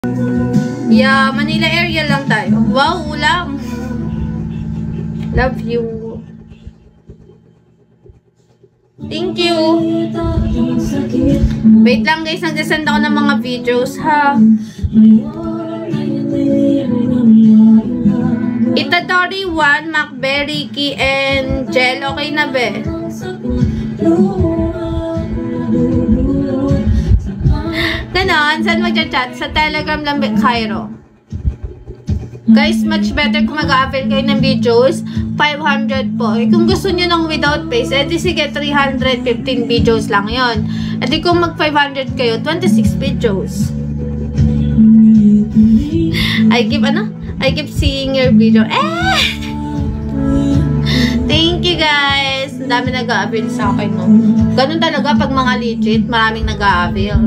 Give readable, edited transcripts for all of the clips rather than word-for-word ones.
Yeah, Manila area lang tayo. Wow, ulam. Love you. Thank you. Wait lang guys, nag-send ako ng mga videos ha. Itadori 1, Macberry, Ricky, and Jel. Okay na be? Ganon, saan magchat-chat? Sa Telegram lang, Cairo. Guys, much better kung mag-a-avail kayo ng videos. 500 po. Kung gusto nyo ng without face, edi sige, 315 videos lang yon. Edi kung mag-500 kayo, 26 videos. I keep seeing your video. Thank you guys. Ang dami nag-a-avail sa akin, no? Ganun talaga pag mga legit, maraming nag-a-avail.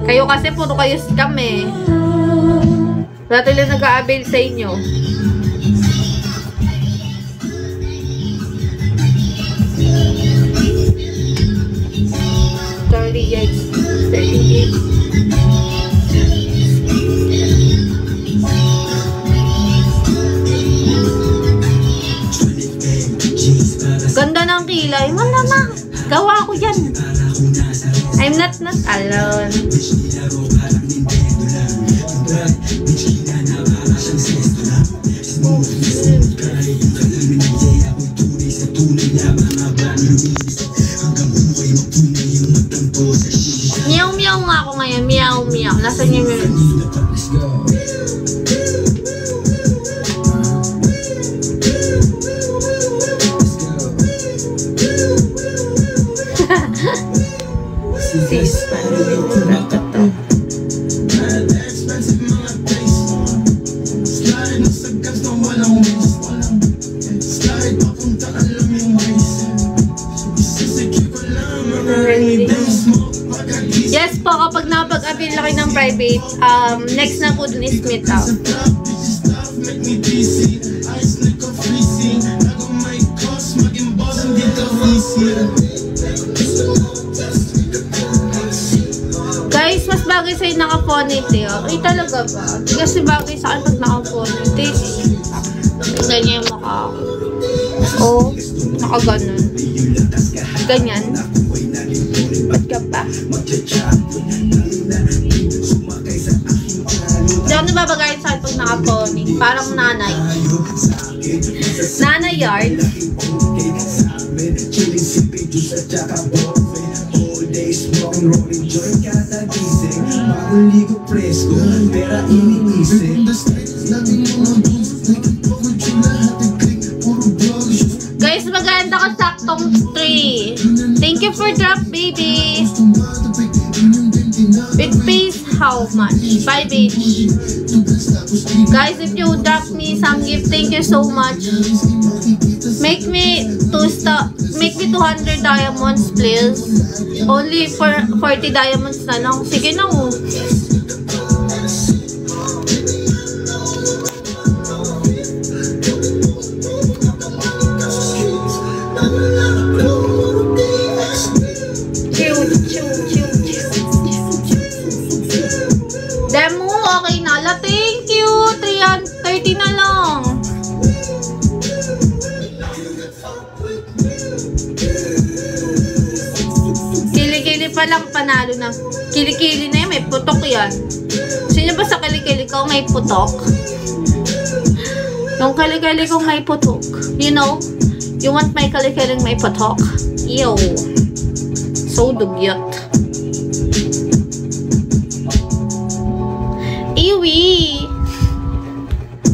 Kayo kasi puro kayo scam eh. Wala tuloy nag-a-avail sa inyo. Ganda ng kilay. Wala na. Gawa ko yan. I'm not alone. Meow meow nga ako ngayon. Meow meow. Nasaan yung yes po, kapag napag-avail na kayo ng private, next na po dun is meet out. Guys, mas bagay sa'yo naka-ponytail. Ay, talaga ba? Kasi bagay sa akin pag naka-ponytail. Tingnan niya yung mukha. Oh, naka-ganon. Ganyan. Ba't ka pa? Hindi ako nababagayin sa akin pag naka-pony. Parang nanay. Nanay yard. Guys, maganda ka saktong 3. Thank you for drop, baby. It pays how much? 5 each. Guys, if you drop me some gift, thank you so much. Make me 200 diamonds, please. Only for 40 diamonds na lang. Sige na mo. Demo, okay na. Thank you. 330 na lang. Kilikili pa lang panalo na. Kilikili na yan. May putok yan. Sino ba sa kilikili ko may putok? Yung kilikili ko may putok. You know? You want my kalikiling may putok? Ew. So dugyot. Iwi!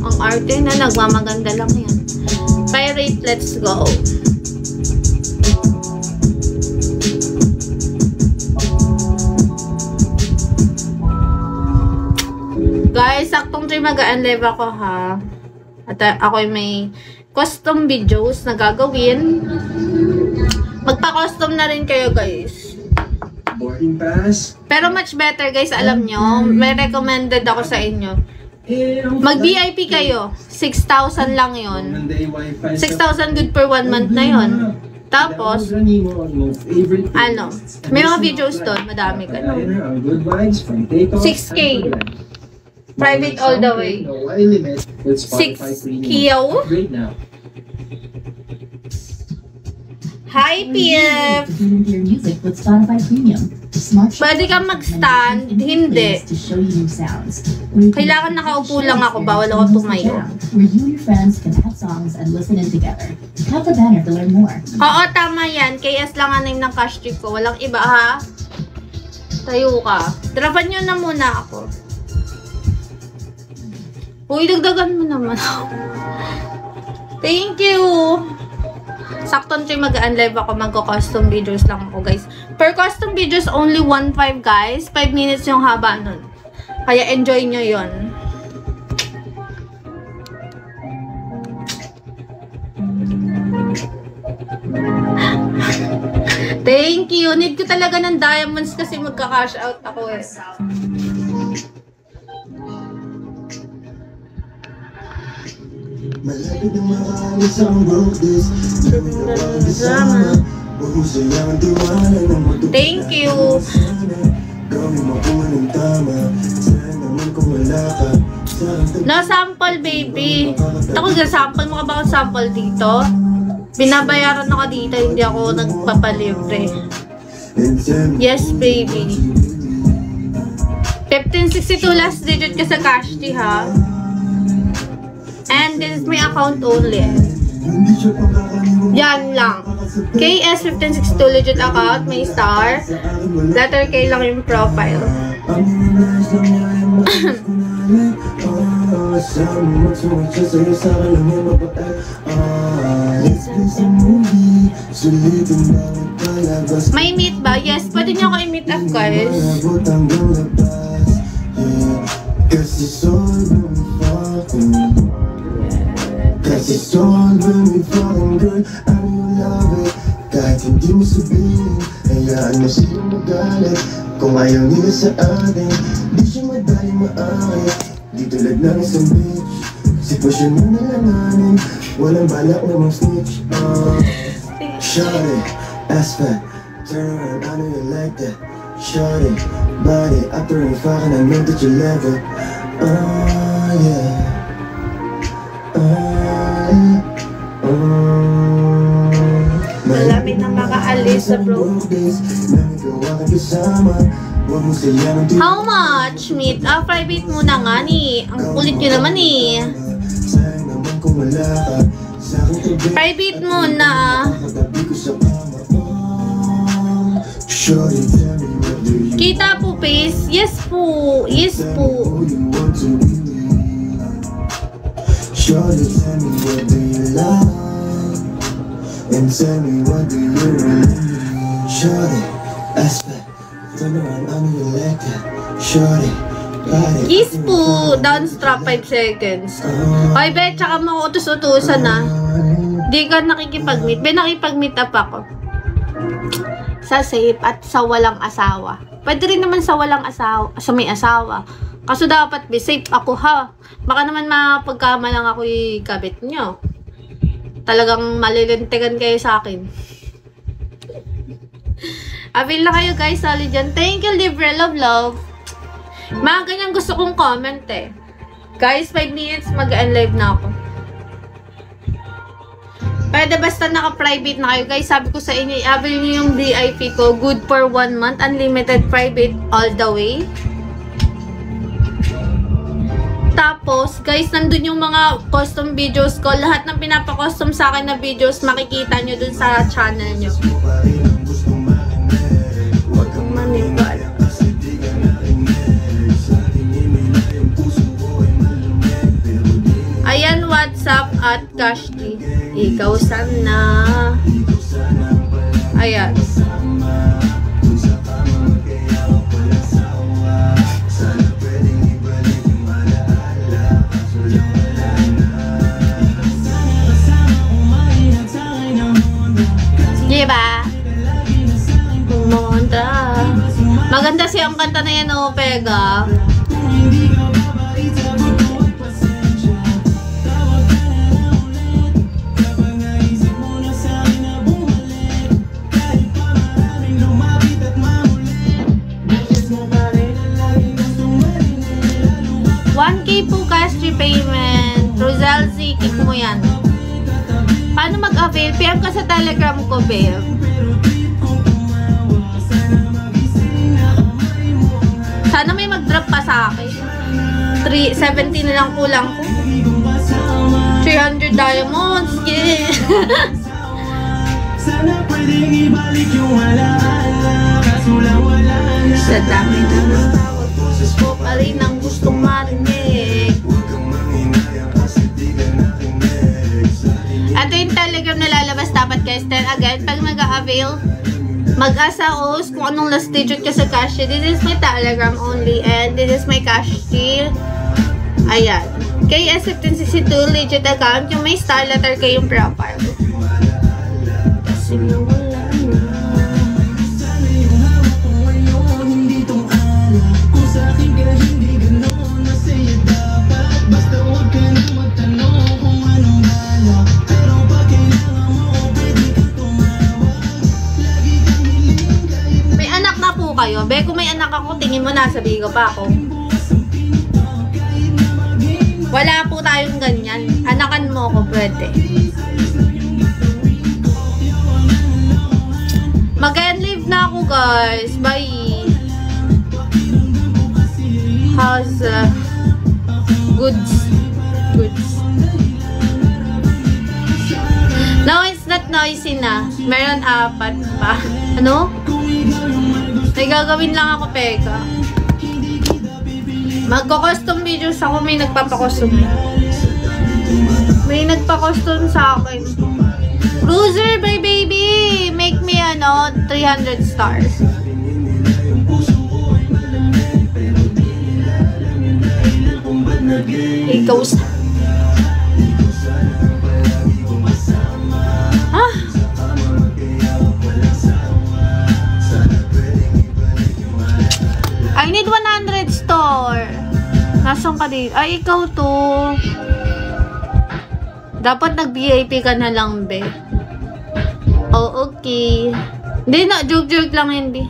Ang arte na nagmamaganda lang yan. Pirate, let's go. Guys, saktong 3 mag-unlive ako ha. At ako may custom videos na gagawin. Magpa-custom na rin kayo guys. Boarding pass. Pero much better guys, alam nyo, may recommended ako sa inyo. Mag-VIP kayo. 6,000 lang yon. 6,000 good per 1 month na yon. Tapos, ano, may mga videos doon, madami ka. 6K. Private all the way. 6K. Hi, PF! Pwede kang mag-stand? Hindi. Kailangan nakaupo lang ako, bawal ako tumayo. Oo, tama yan. KS lang ang name ng cash trip ko. Walang iba, ha? Tayo ka. Drapan nyo na muna ako. Uy, dagdagan mo naman ako. Thank you! Sakto nito mag-unlive ako, magko-custom videos lang ako, guys. Per custom videos, only 1.5, guys. 5 minutes yung haba nun. Kaya enjoy nyo yon. Thank you! Need ko talaga ng diamonds kasi magka-cash out ako eh. Malapit na makaalis ang broke days. Thank you. No sample, baby. Ako dyan, sample mo ka ba akong sample dito? Binabayaran ako dito, hindi ako nagpapalibre. Yes, baby. 1562 last digit ka sa cash T, ha? And this is my account only. Yan lang. KS1562 legit account. May star. Letter K lang yung profile. May meet ba? Yes, pwede nyo ako i-meet up, guys. Kasi soul when we falling girl, I know you love it. Kahit hindi mo sabihin, hayaan mo silang magalit. Kung ayaw nila sa atin, di siya madali maakit. Di tulad ng isang bitch, sitwasyon mo nalanganin. Walang balak namang snitch. Shawty, ass fat, turn around, I know you like that. Shawty, body, after a fucking I know that you love it. Yeah. Malamit na makaalis sa bro. How much? Meet? Private muna nga ni. Ang kulit nyo naman eh. Private muna. Kita po, face. Yes po. Yes po. Shawty, tell me what do you like, and tell me what do you really need. Shawty, ask me, turn around, I know you like that. Shawty, body. Kiss po. Down strap 5 seconds. Oy, be, tsaka mo utos-utusan na. Di ka nakikipag-meet. Be, nakipag-meet up ako. Sa safe at sa walang asawa. Pwede rin naman sa walang asawa, sa may asawa. Kaso dapat be safe ako, ha. Baka naman mapagkamalang ako yung kabit nyo. Talagang malilintigan kayo sa akin. Avail na kayo, guys. Solid dyan. Thank you, Libre. Love. Mga ganyan gusto kong comment eh. Guys, 5 minutes mag-unlive na ako. Pwede basta naka-private na kayo. Guys, sabi ko sa inyo, i-avail nyo yung VIP ko. Good for 1 month. Unlimited private all the way. Tapos, guys, nandun yung mga custom videos ko. Lahat ng pinapa-custom sa akin na videos, makikita nyo dun sa channel nyo. Huwag kang manibal. Ayan, WhatsApp at Kashti. Ikaw sana. Ayan. Diba? Pumunta. Maganda siya ang kanta na yan, oh, Pega. payment. Roselzy, kick mo yan. Paano mag-avail? PM ka sa Telegram ko, babe. Sana may mag-drop pa sa akin. 370 na lang kulang ko. 300 diamonds. Yeah. Sana pwedeng ibalik yung alaala, kaso lang wala na. Sa dami na natawag boses ko pa rin ang gustong marinig. Huwag kang manginayang kasi di ka nakinig. Ito yung Telegram na lalabas dapat guys. Then again, pag mag-avail, mag-asa os kung anong last digit ka sa cash. This is my Telegram only and this is my cash deal. Ayan. KS1562 legit account. Yung may star letter kayong profile. Kasi wala na. Sana yung hawak ko ngayon, hindi tong alak. Kung sa akin ka hindi ganon, masaya dapat. Basta huwag ka na magtanong kung anong balak. Pero pag kailangan mo, pwede kang tumawag. Lagi kang hiling kahit May anak na po kayo. Be, kung may anak ako, tingin mo nasa bigo pa ako. Wala po tayong ganyan. Anakan mo ako, pwede. Mag-end live na ako, guys. Bye. How's goods? Goods. No, it's not noisy na. Meron 4 pa. Ano? May gagawin lang ako, Peka. Magko-custom videos ako. May nagpapa-custom. May nagpa-custom sa akin. Cruiser, my baby! Make me, 300 stars. Ikaw sa... Ah! I need 100 store. Nasaan ka dito? Ay, ikaw to. Dapat nag-VIP ka na lang, be. Oh, okay. Hindi na, joke lang hindi.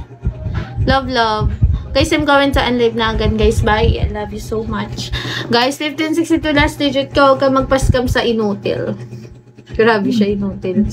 Love, love. Guys, I'm going to end live na agad, guys. Bye. I love you so much. Guys, 1562 last digit ko. Huwag ka magpa-scam sa inutil. Grabe siya, inutil.